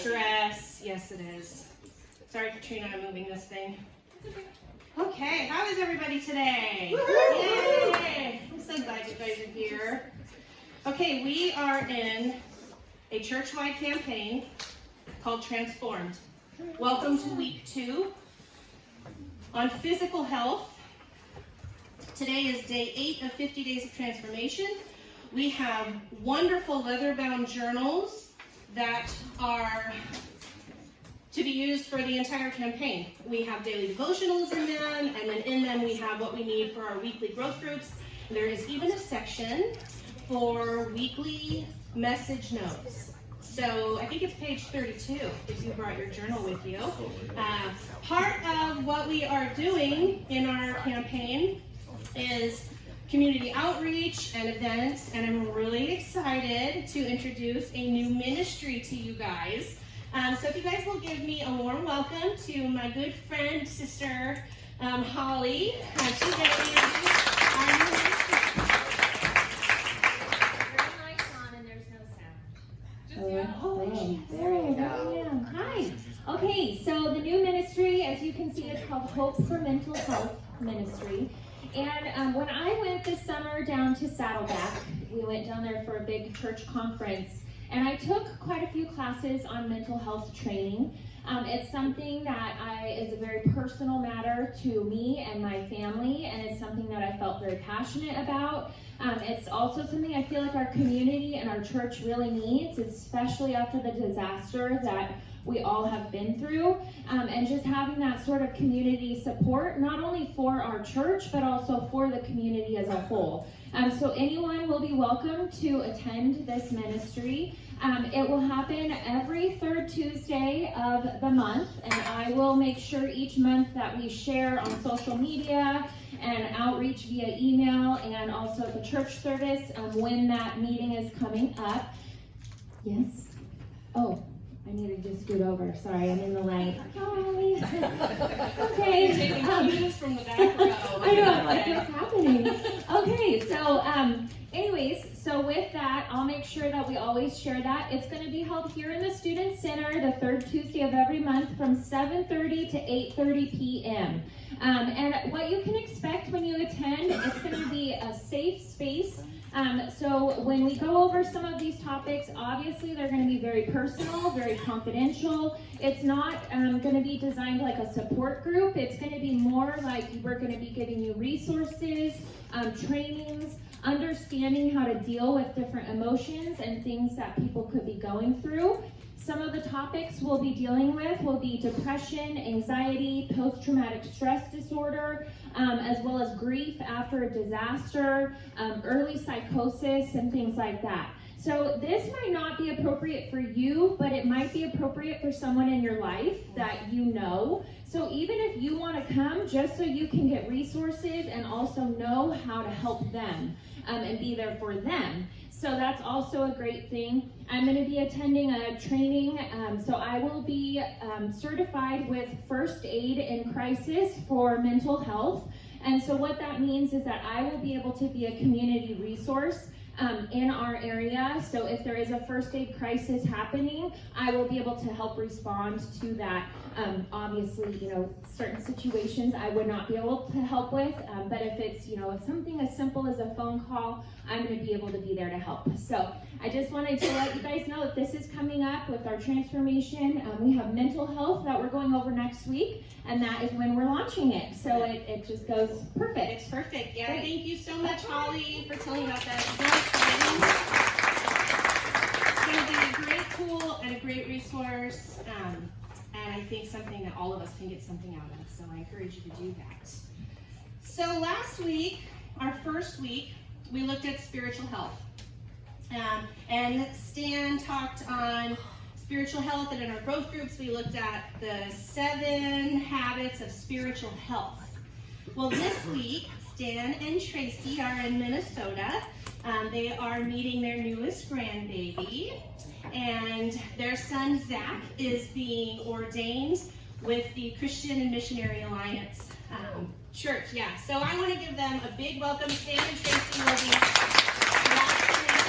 stress. Yes, it is. Sorry, Katrina, I'm moving this thing. Okay, how is everybody today? Yay! I'm so glad you guys are here. Okay, we are in a church-wide campaign called Transformed. Welcome to week 2 on physical health. Today is day 8 of 50 Days of Transformation. We have wonderful leather-bound journals that are to be used for the entire campaign. We have daily devotionals in them, and then in them we have what we need for our weekly growth groups. There is even a section for weekly message notes. So I think it's page 32 if you brought your journal with you. Part of what we are doing in our campaign is community outreach and events, and I'm really excited to introduce a new ministry to you guys. So if you guys will give me a warm welcome to my good friend, sister Holly. She's going to introduce our new ministry. Very nice on, and there's no sound. There you go. Hi. Okay, so the new ministry, as you can see, is called Hope for Mental Health Ministry. And when I went this summer down to Saddleback, we went down there for a big church conference, and I took quite a few classes on mental health training. It's something that is a very personal matter to me and my family, and it's something that I felt very passionate about. It's also something I feel like our community and our church really needs, especially after the disaster that we all have been through, and just having that sort of community support, not only for our church, but also for the community as a whole. So anyone will be welcome to attend this ministry. It will happen every third Tuesday of the month, and I will make sure each month that we share on social media and outreach via email, and also at the church service when that meeting is coming up. Yes? Oh, I need to just scoot over. Sorry, I'm in the light. Hi. Okay. Taking cues from the back row. I know, I'm like, what's happening? Okay, so anyways, so with that, I'll make sure that we always share that. It's going to be held here in the Student Center the third Tuesday of every month from 7:30 to 8:30 p.m. And what you can expect when you attend, it's going to be a safe space. So when we go over some of these topics, obviously they're going to be very personal, very confidential. It's not going to be designed like a support group. It's going to be more like we're going to be giving you resources, trainings, understanding how to deal with different emotions and things that people could be going through. Some of the topics we'll be dealing with will be depression, anxiety, post-traumatic stress disorder, as well as grief after a disaster, early psychosis, and things like that. So this might not be appropriate for you, but it might be appropriate for someone in your life that you know. So even if you want to come, just so you can get resources and also know how to help them and be there for them. So that's also a great thing. I'm going to be attending a training, so I will be certified with first aid in crisis for mental health. And so what that means is that I will be able to be a community resource in our area. So if there is a first aid crisis happening, I will be able to help respond to that. Obviously, certain situations I would not be able to help with, but if it's, if something as simple as a phone call, I'm going to be able to be there to help. So I just wanted to let you guys know that this is coming up with our transformation. We have mental health that we're going over next week, and that is when we're launching it. So it just goes perfect. It's perfect. Yeah. Great. Thank you so much, Holly, for telling about that. It's going to be a great tool and a great resource, and I think something that all of us can get something out of. So I encourage you to do that. So last week, our first week, we looked at spiritual health. And Stan talked on spiritual health, and in our growth groups, we looked at the 7 habits of spiritual health. Well, this week, Stan and Tracy are in Minnesota. They are meeting their newest grandbaby, and their son, Zach, is being ordained with the Christian and Missionary Alliance Church. Yeah, so I want to give them a big welcome. Stan and Tracy will be watching this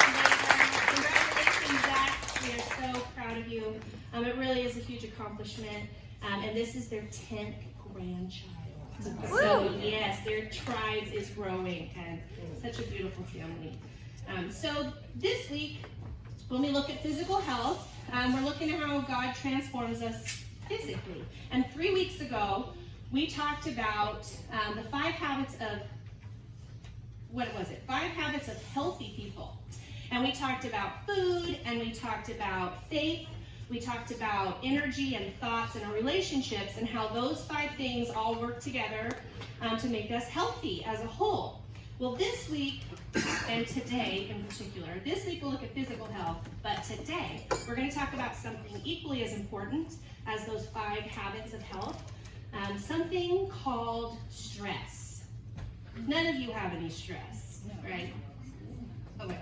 later. Congratulations, Zach. We are so proud of you too. It really is a huge accomplishment. And this is their 10th grandchild. So yes, their tribe is growing, and such a beautiful family. So this week, when we look at physical health, we're looking at how God transforms us physically. And 3 weeks ago, we talked about the 5 habits of, 5 habits of healthy people. And we talked about food, and we talked about faith, we talked about energy and thoughts and our relationships, and how those 5 things all work together to make us healthy as a whole. Well, this week, and today in particular, this week we'll look at physical health, but today we're going to talk about something equally as important as those 5 habits of health, something called stress. None of you have any stress, right? Okay.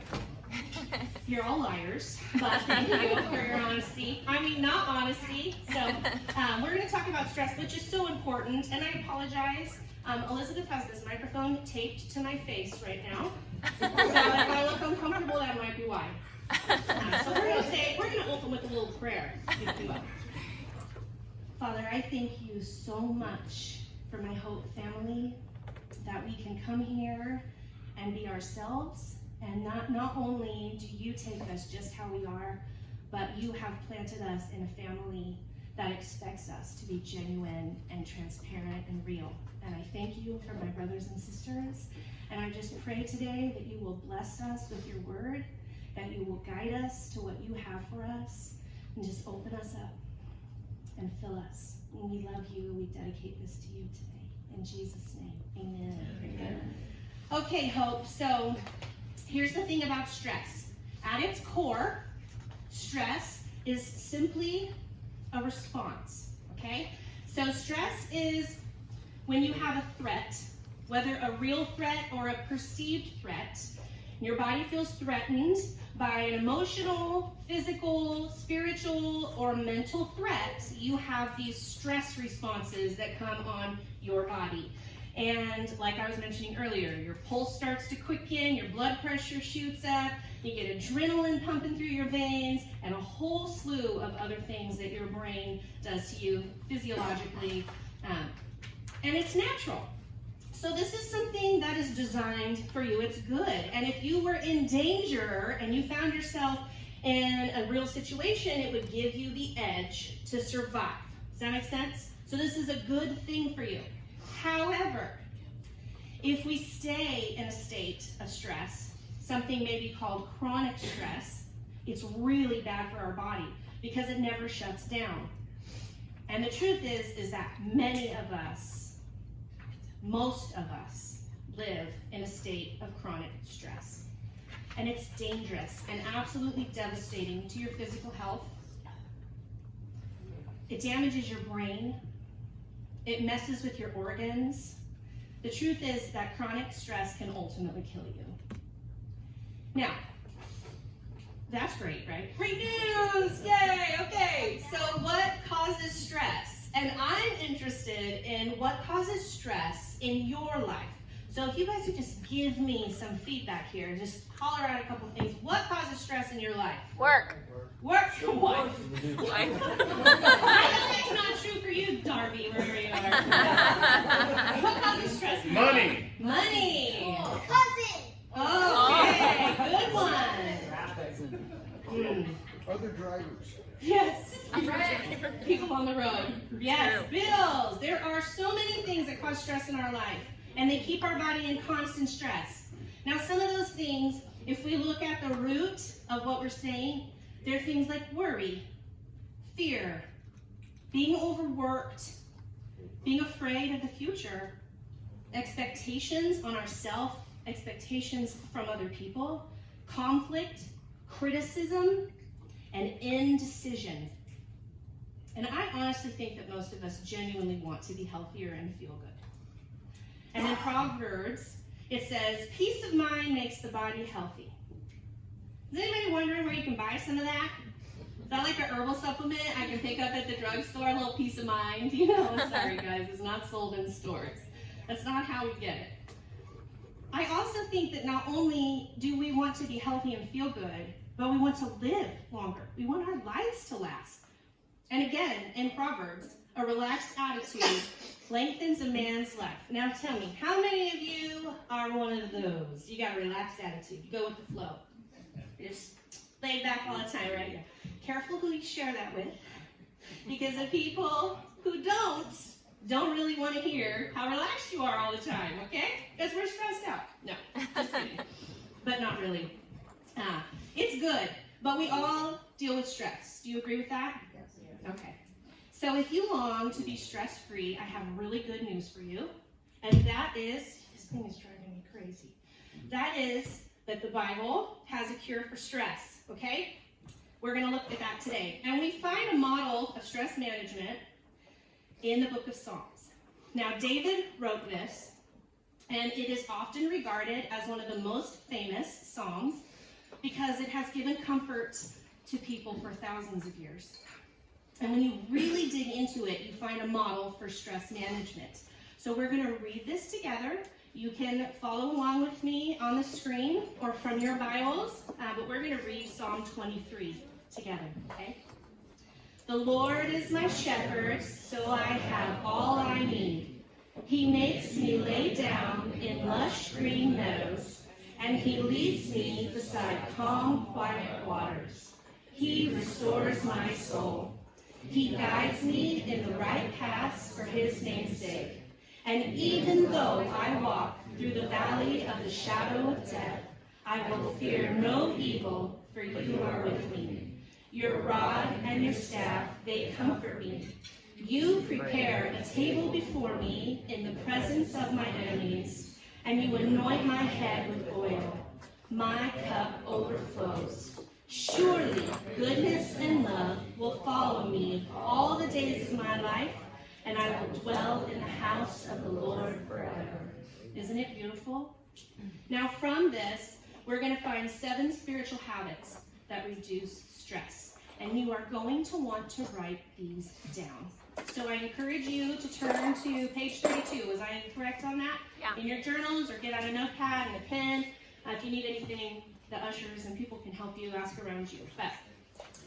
You're all liars, but thank you for your honesty. I mean, not honesty. So we're going to talk about stress, which is so important, and I apologize. Elizabeth has this microphone taped to my face right now. So if I look uncomfortable, that might be why. So we're going to open with a little prayer, if you will. Father, I thank you so much for my Hope family, that we can come here and be ourselves. And not only do you take us just how we are, but you have planted us in a family that expects us to be genuine and transparent and real. And I thank you for my brothers and sisters. And I just pray today that you will bless us with your word, that you will guide us to what you have for us, and just open us up and fill us. And we love you. We dedicate this to you today. In Jesus' name, amen. Amen. Okay, Hope. So here's the thing about stress. At its core, stress is simply a response, okay? So stress is when you have a threat, whether a real threat or a perceived threat. Your body feels threatened by an emotional, physical, spiritual, or mental threat. You have these stress responses that come on your body. And like I was mentioning earlier, your pulse starts to quicken, your blood pressure shoots up, you get adrenaline pumping through your veins, and a whole slew of other things that your brain does to you physiologically. And it's natural. So this is something that is designed for you. It's good. And if you were in danger and you found yourself in a real situation, it would give you the edge to survive. Does that make sense? So this is a good thing for you. However, if we stay in a state of stress, something may be called chronic stress, it's really bad for our body because it never shuts down. And the truth is that many of us, most of us, live in a state of chronic stress. And it's dangerous and absolutely devastating to your physical health. It damages your brain. It messes with your organs. The truth is that chronic stress can ultimately kill you. Now, that's great, right? Great news! Yay! Okay, so what causes stress? And I'm interested in what causes stress in your life. So if you guys could just give me some feedback here, just holler out a couple things. What causes stress in your life? Work. Work. What? Life. I know that's not true for you, Darby, wherever you are. What causes stress? Money. Money. Cousin. Okay, good one. Other drivers. Yes. People on the road. Yes. Bills. There are so many things that cause stress in our life, and they keep our body in constant stress. Now, some of those things, if we look at the root of what we're saying, they're things like worry, fear, being overworked, being afraid of the future, expectations on ourselves, expectations from other people, conflict, criticism, and indecision. And I honestly think that most of us genuinely want to be healthier and feel good. And in Proverbs, it says, peace of mind makes the body healthy. Is anybody wondering where you can buy some of that? Is that like a herbal supplement I can pick up at the drugstore, a little peace of mind? You know, sorry guys, it's not sold in stores. That's not how we get it. I also think that not only do we want to be healthy and feel good, but we want to live longer. We want our lives to last. And again, in Proverbs, a relaxed attitude lengthens a man's life. Now tell me, how many of you are one of those? You got a relaxed attitude. You go with the flow. You're just laid back all the time, right? Yeah. Careful who you share that with. Because the people who don't really want to hear how relaxed you are all the time, okay? Because we're stressed out. No, just kidding. But not really. It's good, but we all deal with stress. Do you agree with that? Yes. Okay. So if you long to be stress-free, I have really good news for you. And that is, this thing is driving me crazy. That is that the Bible has a cure for stress, okay? We're going to look at that today. And we find a model of stress management in the book of Psalms. Now, David wrote this, and it is often regarded as one of the most famous Psalms because it has given comfort to people for thousands of years. And when you really dig into it, you find a model for stress management. So we're going to read this together. You can follow along with me on the screen or from your Bibles, but we're going to read Psalm 23 together, okay? The Lord is my shepherd, so I have all I need. He makes me lay down in lush green meadows, and he leads me beside calm, quiet waters. He restores my soul. He guides me in the right paths for his name's sake. And even though I walk through the valley of the shadow of death, I will fear no evil, for you are with me. Your rod and your staff, they comfort me. You prepare a table before me in the presence of my enemies, and you anoint my head with oil. My cup overflows. Surely goodness and love will follow me all the days of my life, and I will dwell in the house of the Lord forever. Isn't it beautiful? Now from this, we're going to find 7 spiritual habits that reduce stress. And you are going to want to write these down. So I encourage you to turn to page 32. Was I correct on that? Yeah. In your journals, or get out a notepad and a pen. If you need anything, the ushers and people can help you, ask around you. But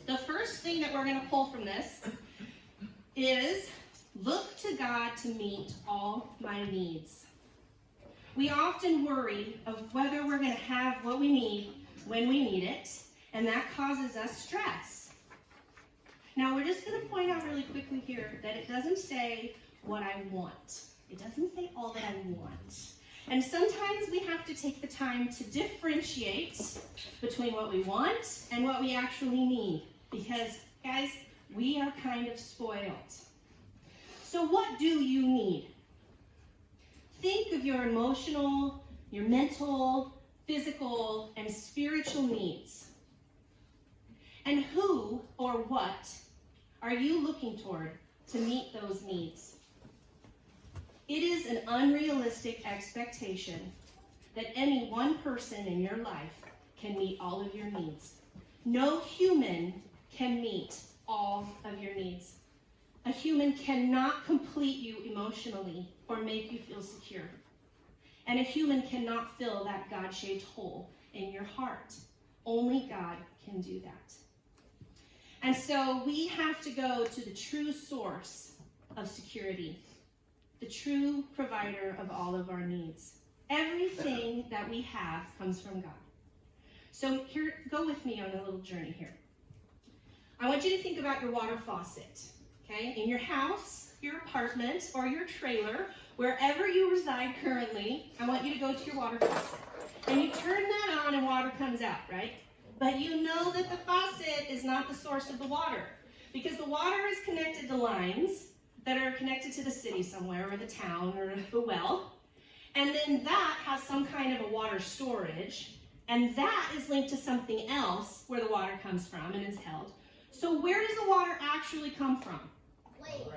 the first thing that we're going to pull from this is look to God to meet all my needs. We often worry of whether we're going to have what we need when we need it, and that causes us stress. Now, we're just going to point out really quickly here that it doesn't say what I want. It doesn't say all that I want. And sometimes we have to take the time to differentiate between what we want and what we actually need. Because, guys, we are kind of spoiled. So what do you need? Think of your emotional, your mental, physical, and spiritual needs. And who or what are you looking toward to meet those needs? It is an unrealistic expectation that any one person in your life can meet all of your needs. No human can meet all of your needs. A human cannot complete you emotionally or make you feel secure. And a human cannot fill that God-shaped hole in your heart. Only God can do that. And so we have to go to the true source of security, the true provider of all of our needs. Everything that we have comes from God. So here, go with me on a little journey here. I want you to think about your water faucet, okay? In your house, your apartment, or your trailer, wherever you reside currently, I want you to go to your water faucet. And you turn that on and water comes out, right? But you know that the faucet is not the source of the water, because the water is connected to lines that are connected to the city somewhere, or the town, or the well. And then that has some kind of a water storage, and that is linked to something else where the water comes from and is held. So where does the water actually come from? Lake.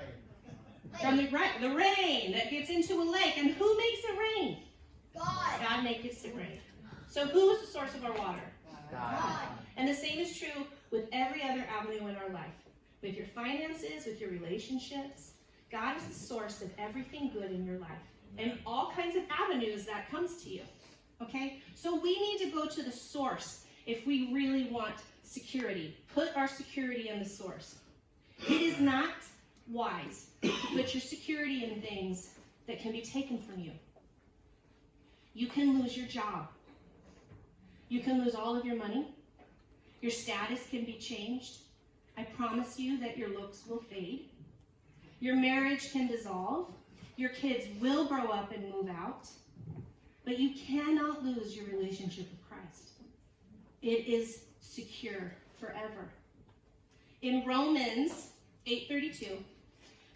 From the rain that gets into a lake. And who makes it rain? God. God makes it rain. So who is the source of our water? God. And the same is true with every other avenue in our life. With your finances, with your relationships. God is the source of everything good in your life. And all kinds of avenues that comes to you. Okay? So we need to go to the source if we really want security. Put our security in the source. It is not wise to put your security in things that can be taken from you. You can lose your job. You can lose all of your money. Your status can be changed. I promise you that your looks will fade. Your marriage can dissolve. Your kids will grow up and move out. But you cannot lose your relationship with Christ. It is secure forever. In Romans 8:32,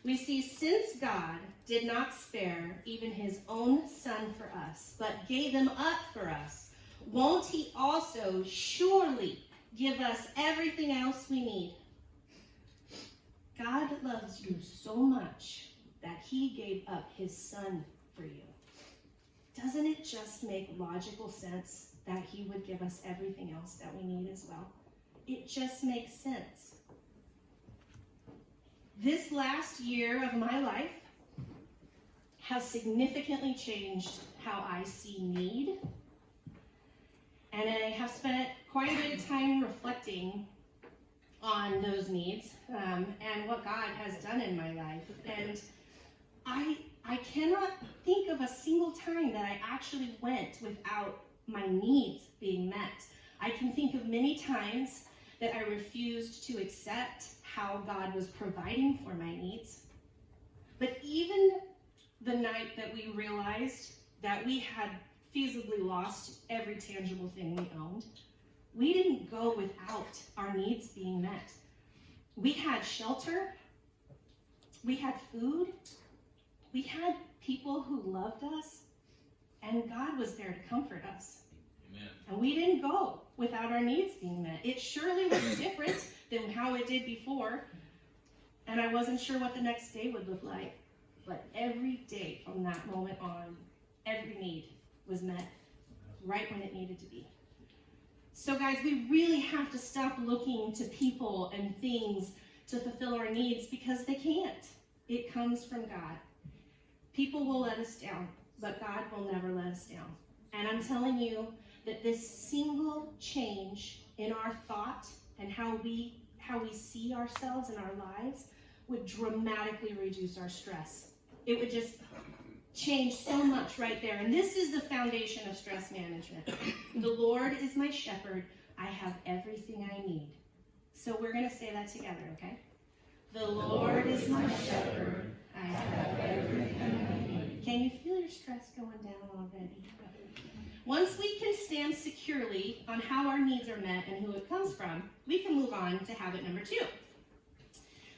we see, since God did not spare even his own son for us, but gave him up for us, won't he also surely give us everything else we need? God loves you so much that he gave up his son for you. Doesn't it just make logical sense that he would give us everything else that we need as well? It just makes sense. This last year of my life has significantly changed how I see need. And I have spent quite a bit of time reflecting on those needs and what God has done in my life. And I cannot think of a single time that I actually went without my needs being met. I can think of many times that I refused to accept how God was providing for my needs. But even the night that we realized that we had feasibly lost every tangible thing we owned, we didn't go without our needs being met. We had shelter, we had food, we had people who loved us, and God was there to comfort us. Amen. And we didn't go without our needs being met. It surely was different than how it did before, and I wasn't sure what the next day would look like. But every day from that moment on, every need was met right when it needed to be. So guys, we really have to stop looking to people and things to fulfill our needs, because they can't. It comes from God. People will let us down, but God will never let us down. And I'm telling you that this single change in our thought and how we see ourselves and our lives would dramatically reduce our stress. It would just change so much right there. And this is the foundation of stress management. The Lord is my shepherd. I have everything I need. So we're going to say that together, okay? The Lord is my shepherd. I have everything I need. Can you feel your stress going down already? Once we can stand securely on how our needs are met and who it comes from, we can move on to habit number 2,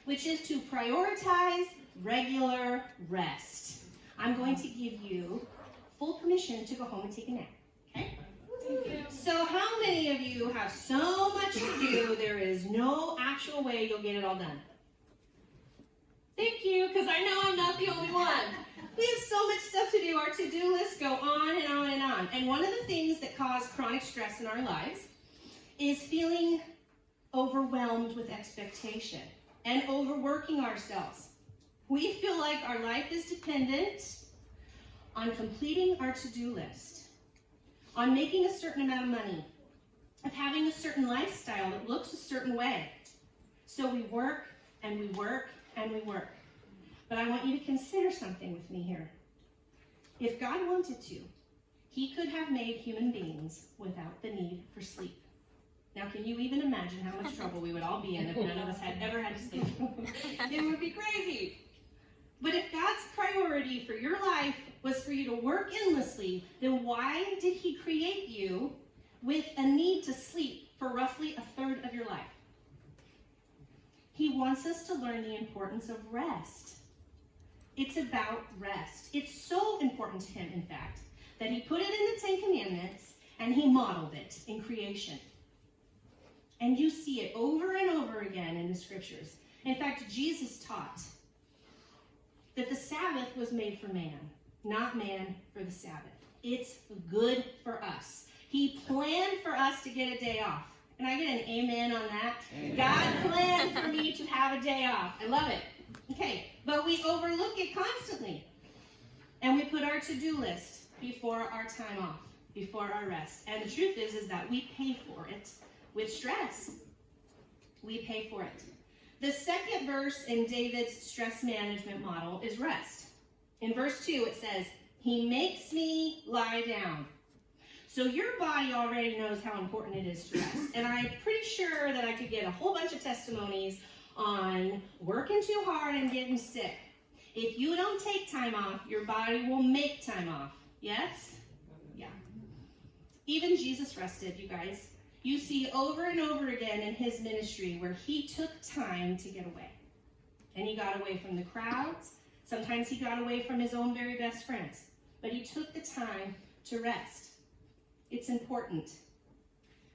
which is to prioritize regular rest. I'm going to give you full permission to go home and take a nap, okay? So how many of you have so much to do, there is no actual way you'll get it all done? Thank you, because I know I'm not the only one. We have so much stuff to do. Our to-do lists go on and on and on. And one of the things that cause chronic stress in our lives is feeling overwhelmed with expectation and overworking ourselves. We feel like our life is dependent on completing our to-do list, on making a certain amount of money, of having a certain lifestyle that looks a certain way. So we work and we work and we work. But I want you to consider something with me here. If God wanted to, he could have made human beings without the need for sleep. Now, can you even imagine how much trouble we would all be in if none of us had ever had to sleep? It would be crazy. But if God's priority for your life was for you to work endlessly, then why did he create you with a need to sleep for roughly a third of your life? He wants us to learn the importance of rest. It's about rest. It's so important to him, in fact, that he put it in the Ten Commandments and he modeled it in creation. And you see it over and over again in the scriptures. In fact, Jesus taught that the Sabbath was made for man, not man for the Sabbath. It's good for us. He planned for us to get a day off. Can I get an amen on that? Amen. God planned for me to have a day off. I love it. Okay, but we overlook it constantly. And we put our to-do list before our time off. before our rest. And the truth is that we pay for it with stress. We pay for it. The second verse in David's stress management model is rest. In verse 2, it says, he makes me lie down. So your body already knows how important it is to rest. And I'm pretty sure that I could get a whole bunch of testimonies on working too hard and getting sick. If you don't take time off, your body will make time off. Yes? Yeah. Even Jesus rested, you guys. You see over and over again in his ministry where he took time to get away. And he got away from the crowds. Sometimes he got away from his own very best friends. But he took the time to rest. It's important.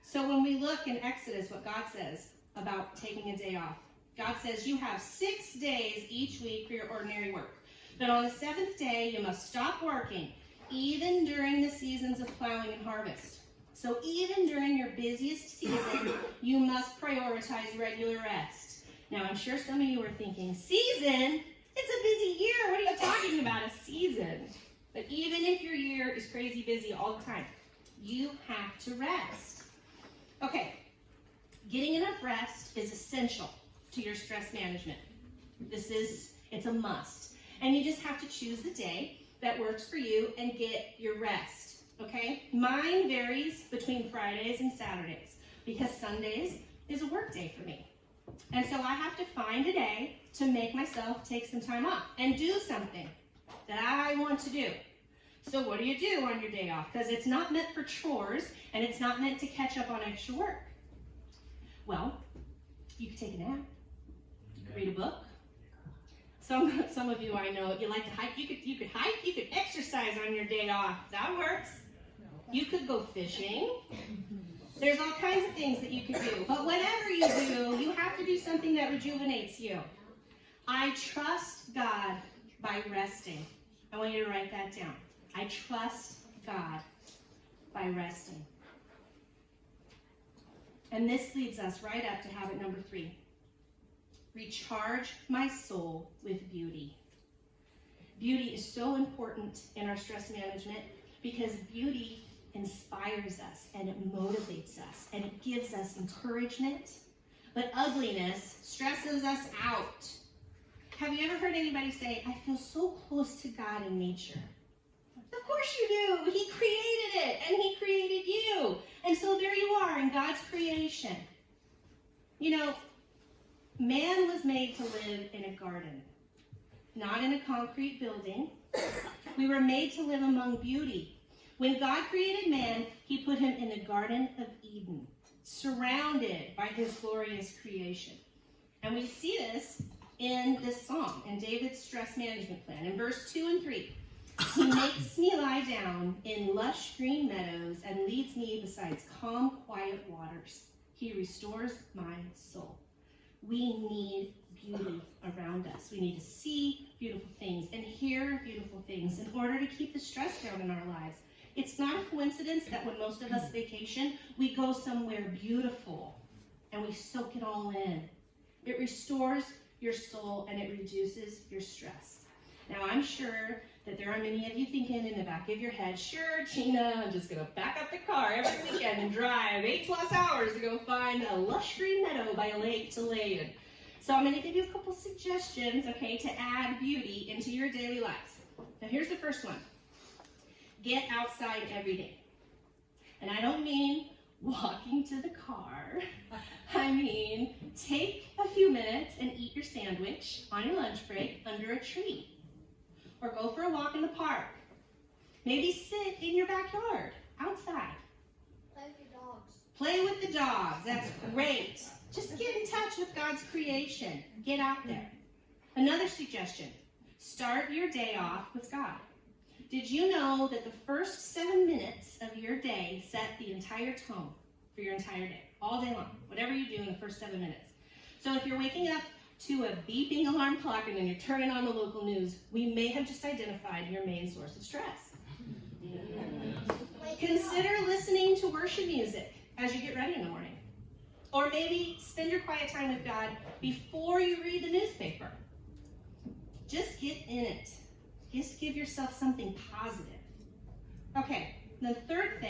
So when we look in Exodus what God says about taking a day off, God says you have 6 days each week for your ordinary work. But on the 7th day, you must stop working, even during the seasons of plowing and harvest. So even during your busiest season, you must prioritize regular rest. Now, I'm sure some of you are thinking, season? It's a busy year. What are you talking about, a season? But even if your year is crazy busy all the time, you have to rest. Okay, getting enough rest is essential to your stress management. It's a must. And you just have to choose the day that works for you and get your rest, okay? Mine varies between Fridays and Saturdays because Sundays is a work day for me. And so I have to find a day to make myself take some time off and do something that I want to do. So what do you do on your day off? Because it's not meant for chores and it's not meant to catch up on extra work. Well, you could take a nap, read a book. Some of you I know, you like to hike. You could hike, you could exercise on your day off. That works. You could go fishing. There's all kinds of things that you could do. But whatever you do, you have to do something that rejuvenates you. I trust God by resting. I want you to write that down. I trust God by resting. And this leads us right up to habit number 3. Recharge my soul with beauty. Beauty is so important in our stress management because beauty inspires us and it motivates us and it gives us encouragement. But ugliness stresses us out. Have you ever heard anybody say, I feel so close to God in nature? Of course you do. He created it and he created you. And so there you are in God's creation. You know, man was made to live in a garden, not in a concrete building. We were made to live among beauty. When God created man, he put him in the Garden of Eden, surrounded by his glorious creation. And we see this in this psalm, in David's stress management plan. In verse 2 and 3, he makes me lie down in lush green meadows and leads me beside calm, quiet waters. He restores my soul. We need beauty around us. We need to see beautiful things and hear beautiful things in order to keep the stress down in our lives. It's not a coincidence that when most of us vacation, we go somewhere beautiful and we soak it all in. It restores your soul and it reduces your stress. Now, I'm sure that there are many of you thinking in the back of your head, sure, Jeana, I'm just going to back up the car every weekend and drive 8+ hours to go find a lush green meadow by a lake to lay in. So I'm going to give you a couple suggestions, okay, to add beauty into your daily lives. Now, here's the first one. Get outside every day. And I don't mean walking to the car. I mean, take a few minutes and eat your sandwich on your lunch break under a tree. Or go for a walk in the park. Maybe sit in your backyard, outside. Play with your dogs. Play with the dogs, that's great. Just get in touch with God's creation. Get out there. Another suggestion, start your day off with God. Did you know that the first 7 minutes of your day set the entire tone for your entire day, all day long, whatever you do in the first 7 minutes? So if you're waking up to a beeping alarm clock and then you're turning on the local news, we may have just identified your main source of stress. Consider listening to worship music as you get ready in the morning. Or maybe spend your quiet time with God before you read the newspaper. Just get in it. Just give yourself something positive. Okay, The third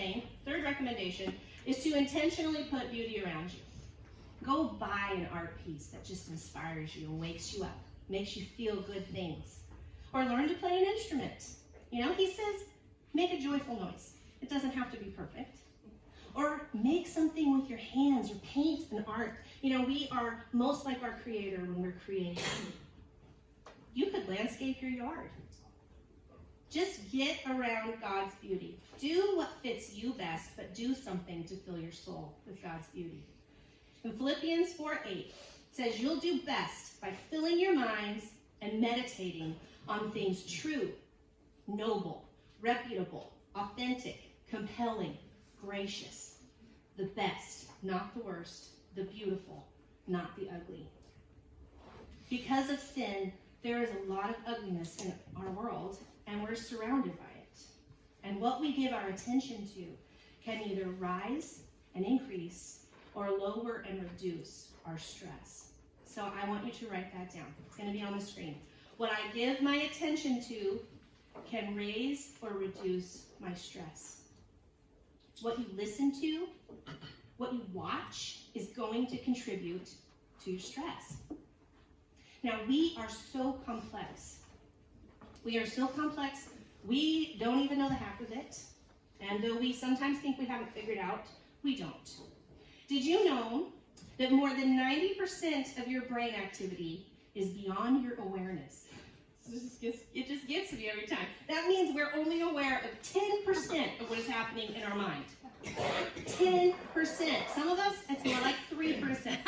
recommendation, is to intentionally put beauty around you. Go buy an art piece that just inspires you and wakes you up, makes you feel good things. Or learn to play an instrument. You know, he says, make a joyful noise. It doesn't have to be perfect. Or make something with your hands, or paint an art. You know, we are most like our Creator when we're creating. You could landscape your yard. Just get around God's beauty. Do what fits you best, but do something to fill your soul with God's beauty. In Philippians 4:8, it says, you'll do best by filling your minds and meditating on things true, noble, reputable, authentic, compelling, gracious, the best, not the worst, the beautiful, not the ugly. Because of sin, there is a lot of ugliness in our world, and we're surrounded by it. And what we give our attention to can either rise and increase or lower and reduce our stress. So I want you to write that down. It's going to be on the screen. What I give my attention to can raise or reduce my stress. What you listen to, what you watch, is going to contribute to your stress. Now, we are so complex. We are so complex, we don't even know the half of it. And though we sometimes think we have it figured out, we don't. Did you know that more than 90% of your brain activity is beyond your awareness? It just gets to me every time. That means we're only aware of 10% of what is happening in our mind. 10%. Some of us, it's more like 3%.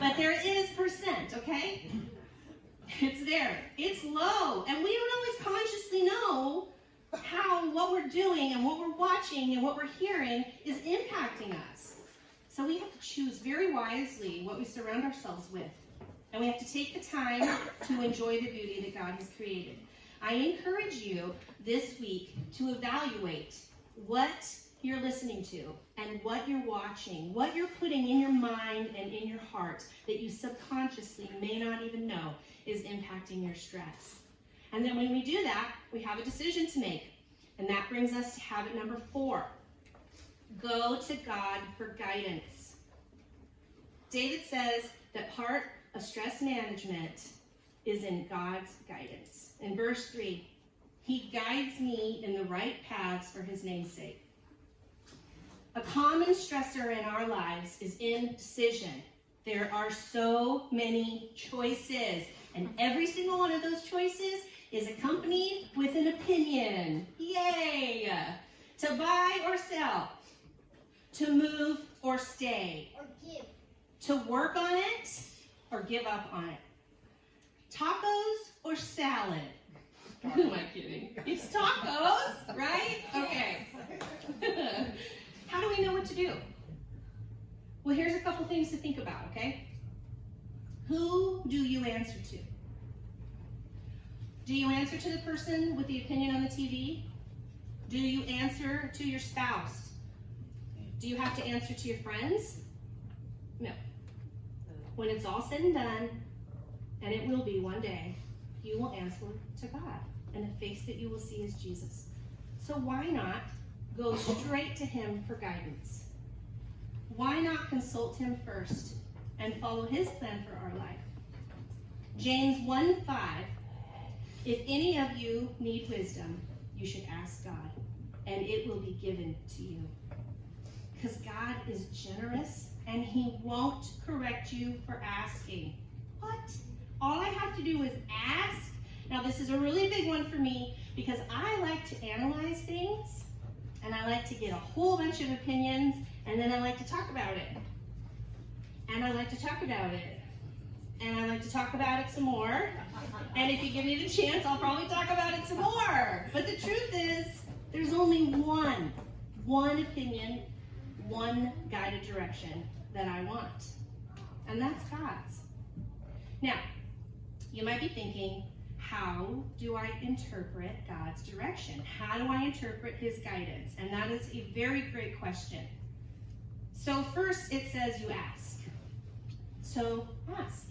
But there is percent, okay? It's there. It's low. And we don't always consciously know how what we're doing and what we're watching and what we're hearing is impacting us. So we have to choose very wisely what we surround ourselves with. And we have to take the time to enjoy the beauty that God has created. I encourage you this week to evaluate what you're listening to and what you're watching, what you're putting in your mind and in your heart that you subconsciously may not even know is impacting your stress. And then when we do that, we have a decision to make. And that brings us to habit number 4. Go to God for guidance. David says that part of stress management is in God's guidance. In verse 3, he guides me in the right paths for his name's sake. A common stressor in our lives is indecision. There are so many choices, and every single one of those choices is accompanied with an opinion. Yay! To buy or sell, to move or stay, Or give. to work on it or give up on it, tacos or salad. Who am I kidding? It's tacos, right? Okay. How do we know what to do? Well, here's a couple things to think about, okay? Who do you answer to? Do you answer to the person with the opinion on the TV? Do you answer to your spouse? Do you have to answer to your friends? No. When it's all said and done, and it will be one day, you will answer to God, and the face that you will see is Jesus. So why not go straight to him for guidance? Why not consult him first and follow his plan for our life? James 1:5, if any of you need wisdom, you should ask God, and it will be given to you. Because God is generous, and he won't correct you for asking. What? All I have to do is ask? Now, this is a really big one for me, because I like to analyze things, and I like to get a whole bunch of opinions, and then I like to talk about it. And I like to talk about it. And I like to talk about it some more. And if you give me the chance, I'll probably talk about it some more. But the truth is, there's only one opinion, one guided direction that I want. And that's God's. Now, you might be thinking, how do I interpret God's direction? How do I interpret his guidance? And that is a very great question. So first it says you ask. So ask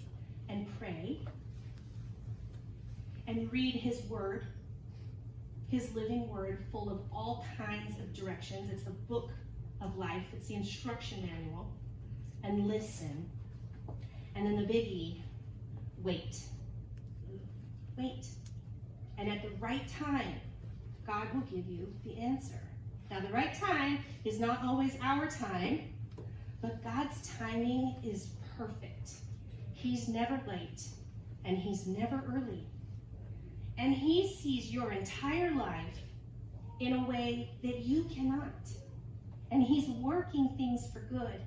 and pray and read his word. his living word full of all kinds of directions. It's the book of life. It's the instruction manual. And listen. And then the biggie, wait. Wait. And at the right time, God will give you the answer. Now, the right time is not always our time, but God's timing is perfect. He's never late, and he's never early. And he sees your entire life in a way that you cannot. And he's working things for good.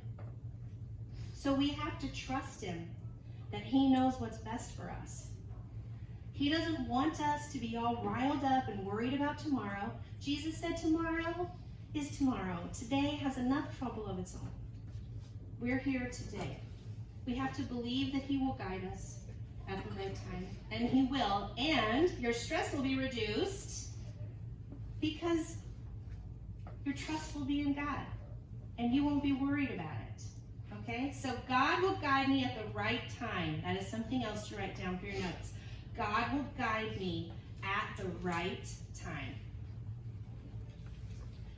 So we have to trust him that he knows what's best for us. He doesn't want us to be all riled up and worried about tomorrow. Jesus said tomorrow is tomorrow. Today has enough trouble of its own. We're here today. We have to believe that he will guide us at the right time. And he will. And your stress will be reduced because your trust will be in God. And you won't be worried about it. Okay? So God will guide me at the right time. That is something else to write down for your notes. God will guide me at the right time.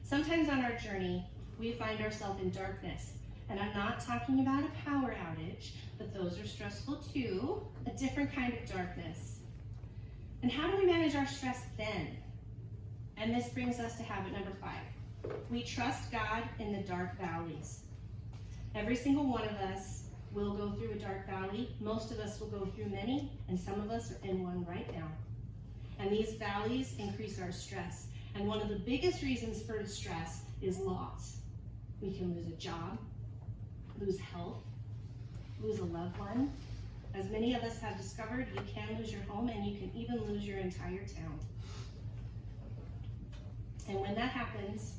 Sometimes on our journey, we find ourselves in darkness. And I'm not talking about a power outage, but those are stressful too. A different kind of darkness. And how do we manage our stress then? And this brings us to habit number 5. We trust God in the dark valleys. Every single one of us will go through a dark valley. Most of us will go through many, and some of us are in one right now. And these valleys increase our stress. And one of the biggest reasons for stress is loss. We can lose a job, lose health, lose a loved one. As many of us have discovered, you can lose your home, and you can even lose your entire town. And when that happens,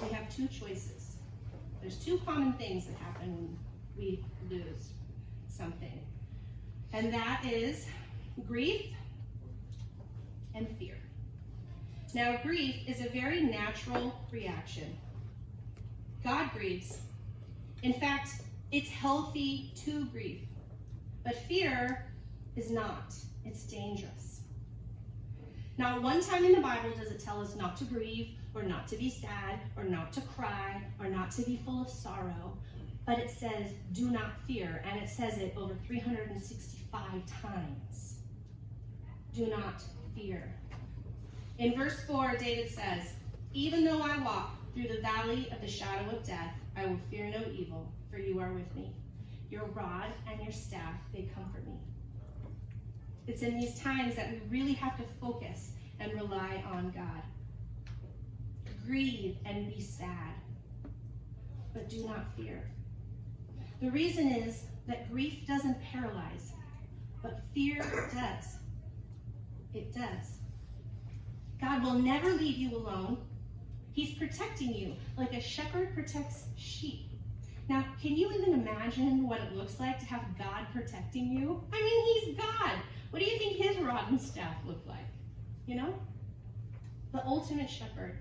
we have 2 choices. There's 2 common things that happen when we lose something. And that is grief and fear. Now, grief is a very natural reaction. God grieves. In fact, it's healthy to grieve. But fear is not. It's dangerous. Not one time in the Bible does it tell us not to grieve, or not to be sad, or not to cry, or not to be full of sorrow. But it says, do not fear. And it says it over 365 times. Do not fear. In verse 4, David says, even though I walk through the valley of the shadow of death, I will fear no evil, for you are with me. Your rod and your staff, they comfort me. It's in these times that we really have to focus and rely on God. Grieve and be sad, but do not fear. The reason is that grief doesn't paralyze, but fear does. It does. God will never leave you alone. He's protecting you like a shepherd protects sheep. Now, can you even imagine what it looks like to have God protecting you? I mean, he's God. What do you think his rod and staff look like? You know? The ultimate shepherd.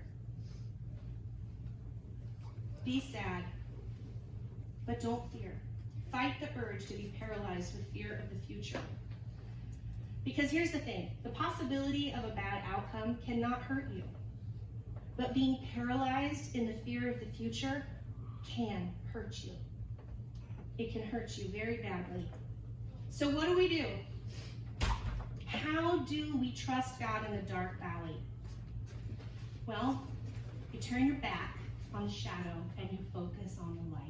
Be sad, but don't fear. Fight the urge to be paralyzed with fear of the future. Because here's the thing, the possibility of a bad outcome cannot hurt you. But being paralyzed in the fear of the future can hurt you. It can hurt you very badly. So what do? How do we trust God in the dark valley? Well, you turn your back on the shadow and you focus on the light.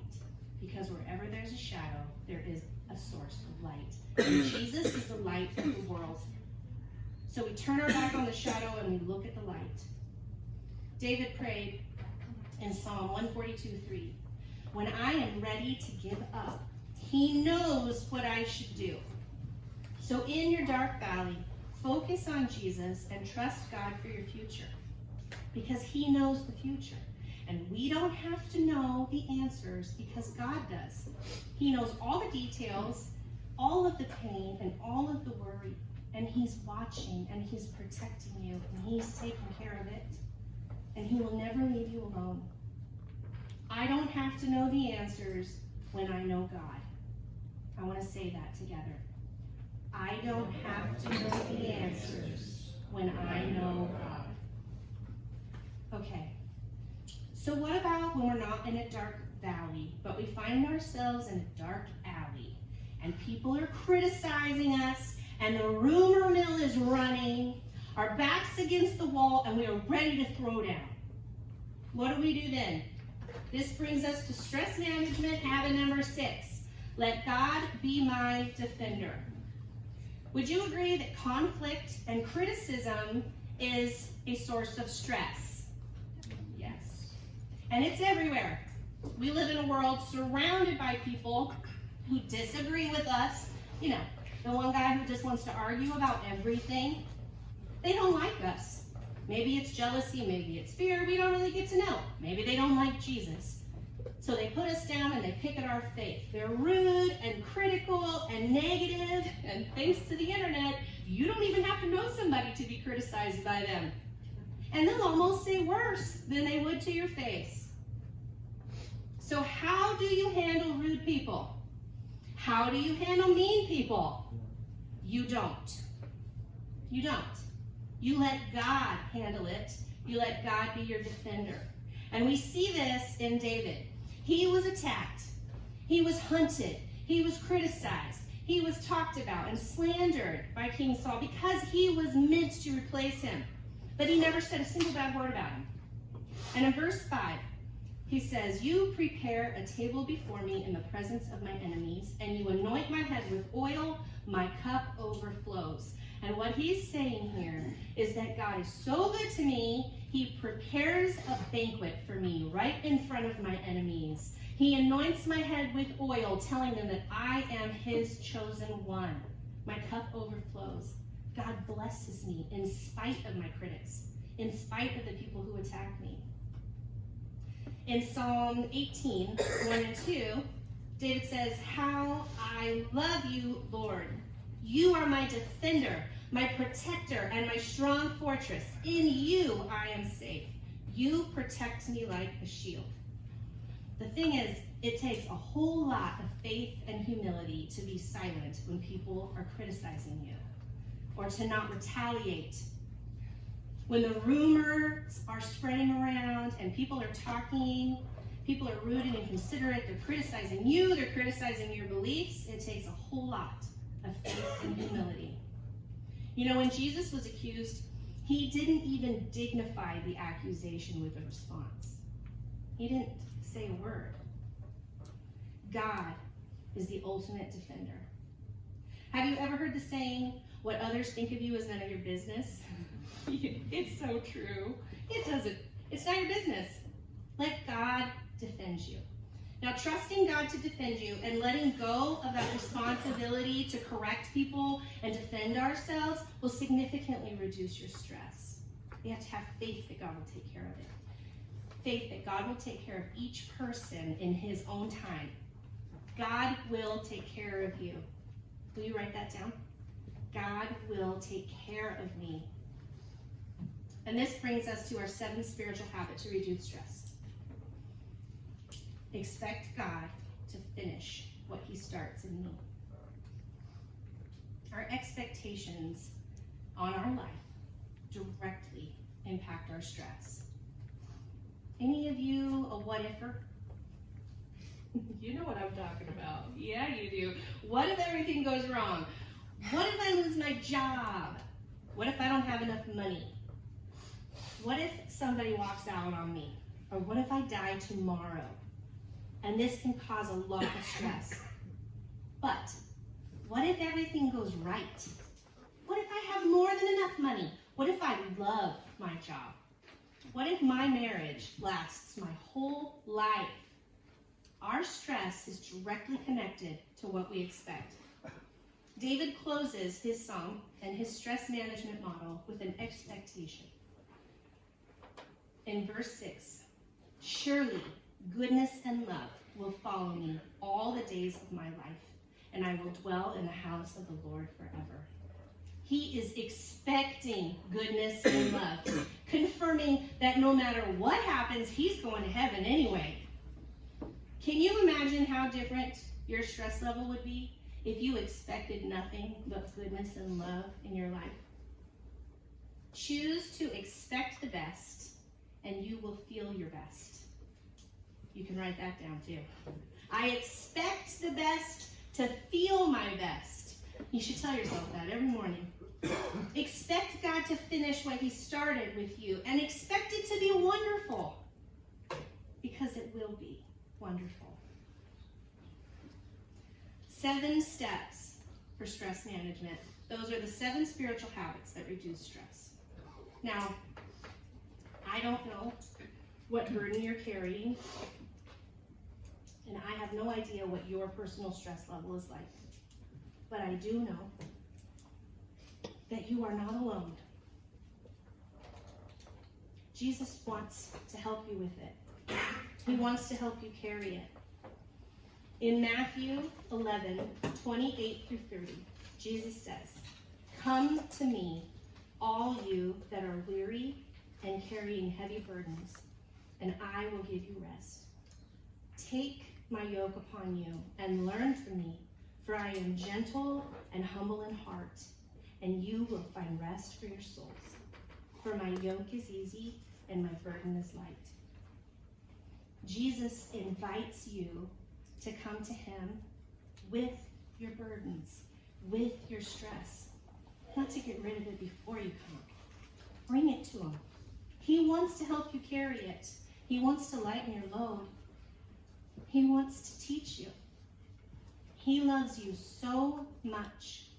Because wherever there's a shadow, there is a source of light. And Jesus is the light of the world. So we turn our back on the shadow and we look at the light. David prayed in Psalm 142:3, when I am ready to give up, he knows what I should do. So in your dark valley, focus on Jesus and trust God for your future. Because he knows the future. And we don't have to know the answers because God does. He knows all the details, all of the pain, and all of the worry. And he's watching, and he's protecting you, and he's taking care of it. And he will never leave you alone. I don't have to know the answers when I know God. I want to say that together. I don't have to know the answers when I know God. Okay. So what about when we're not in a dark valley, but we find ourselves in a dark alley, and people are criticizing us, and the rumor mill is running, our back's against the wall, and we are ready to throw down? What do we do then? This brings us to stress management habit number 6. Let God be my defender. Would you agree that conflict and criticism is a source of stress? Yes. And it's everywhere. We live in a world surrounded by people who disagree with us. You know, the one guy who just wants to argue about everything. They don't like us. Maybe it's jealousy, maybe it's fear, we don't really get to know. Maybe they don't like Jesus. So they put us down and they pick at our faith. They're rude and critical and negative, and thanks to the internet, you don't even have to know somebody to be criticized by them. And they'll almost say worse than they would to your face. So how do you handle rude people? How do you handle mean people? You don't. You don't. You let God handle it. You let God be your defender. And we see this in David. He was attacked. He was hunted. He was criticized. He was talked about and slandered by King Saul because he was meant to replace him. But he never said a single bad word about him. And in verse 5, he says, "You prepare a table before me in the presence of my enemies, and you anoint my head with oil, my cup overflows." And what he's saying here is that God is so good to me, he prepares a banquet for me right in front of my enemies. He anoints my head with oil, telling them that I am his chosen one. My cup overflows. God blesses me in spite of my critics, in spite of the people who attack me. In Psalm 18, 1 and 2, David says, "How I love you, Lord. You are my defender, my protector, and my strong fortress. In you I am safe. You protect me like a shield." The thing is, it takes a whole lot of faith and humility to be silent when people are criticizing you, or to not retaliate. When the rumors are spreading around and people are talking, people are rude and inconsiderate, they're criticizing you, they're criticizing your beliefs, it takes a whole lot of faith and humility. You know, when Jesus was accused, he didn't even dignify the accusation with a response. He didn't say a word. God is the ultimate defender. Have you ever heard the saying, "What others think of you is none of your business"? It's so true. It's not your business. Let God defend you. Now, trusting God to defend you and letting go of that responsibility to correct people and defend ourselves will significantly reduce your stress. You have to have faith that God will take care of it. Faith that God will take care of each person in his own time. God will take care of you. Will you write that down? God will take care of me. And this brings us to our 7th spiritual habit to reduce stress. Expect God to finish what he starts in me. Our expectations on our life directly impact our stress. Any of you a what-ifer? You know what I'm talking about. Yeah, you do. What if everything goes wrong? What if I lose my job? What if I don't have enough money? What if somebody walks out on me? Or what if I die tomorrow? And this can cause a lot of stress. But what if everything goes right? What if I have more than enough money? What if I love my job? What if my marriage lasts my whole life? Our stress is directly connected to what we expect. David closes his psalm and his stress management model with an expectation. In verse 6, "Surely goodness and love will follow me all the days of my life, and I will dwell in the house of the Lord forever." He is expecting goodness and love, confirming that no matter what happens, he's going to heaven anyway. Can you imagine how different your stress level would be if you expected nothing but goodness and love in your life? Choose to expect the best and you will feel your best. You can write that down too. I expect the best to feel my best. You should tell yourself that every morning. Expect God to finish what he started with you, and expect it to be wonderful, because it will be wonderful. 7 steps for stress management. Those are the 7 spiritual habits that reduce stress. Now, I don't know what burden you're carrying, and I have no idea what your personal stress level is like. But I do know that you are not alone. Jesus wants to help you with it. He wants to help you carry it. In Matthew 11, 28 through 30, Jesus says, "Come to me, all you that are weary and carrying heavy burdens, and I will give you rest. Take my yoke upon you and learn from me, for I am gentle and humble in heart, and you will find rest for your souls. For my yoke is easy and my burden is light." Jesus invites you to come to him with your burdens, with your stress. Not to get rid of it before you come. Bring it to him. He wants to help you carry it. He wants to lighten your load. He wants to teach you. He loves you so much.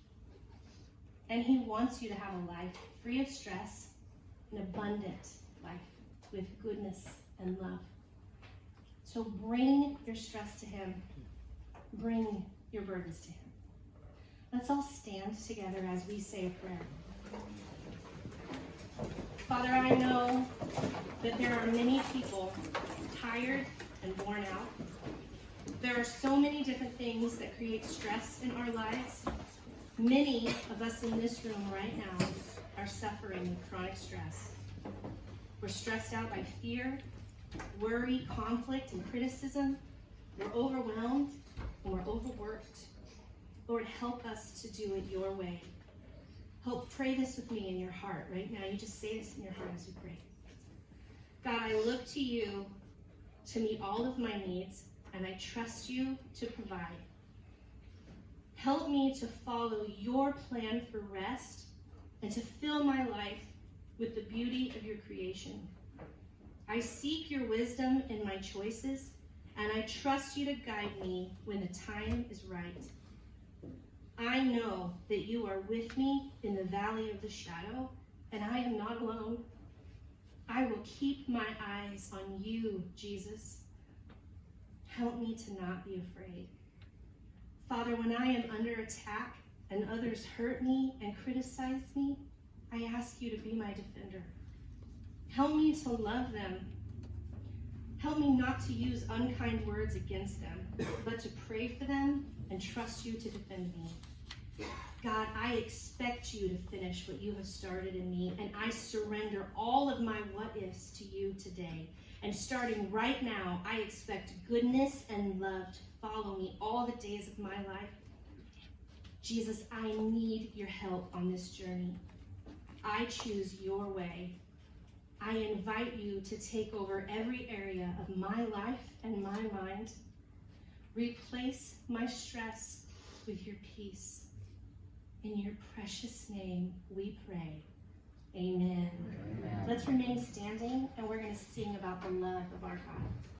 And he wants you to have a life free of stress, an abundant life with goodness and love. So bring your stress to him. Bring your burdens to him. Let's all stand together as we say a prayer. Father, I know that there are many people tired and worn out. There are so many different things that create stress in our lives. Many of us in this room right now are suffering with chronic stress. We're stressed out by fear, worry, conflict, and criticism. We're overwhelmed and we're overworked. Lord, help us to do it your way. Pray this with me in your heart right now. You just say this in your heart as we pray. God, I look to you to meet all of my needs, and I trust you to provide. Help me to follow your plan for rest and to fill my life with the beauty of your creation. I seek your wisdom in my choices, and I trust you to guide me when the time is right. I know that you are with me in the valley of the shadow, and I am not alone. I will keep my eyes on you, Jesus. Help me to not be afraid. Father, when I am under attack and others hurt me and criticize me, I ask you to be my defender. Help me to love them. Help me not to use unkind words against them, but to pray for them and trust you to defend me. God, I expect you to finish what you have started in me, and I surrender all of my what-ifs to you today. And starting right now, I expect goodness and love to follow me all the days of my life. Jesus, I need your help on this journey. I choose your way. I invite you to take over every area of my life and my mind. Replace my stress with your peace. In your precious name we pray. Amen. Let's remain standing, and we're going to sing about the love of our God.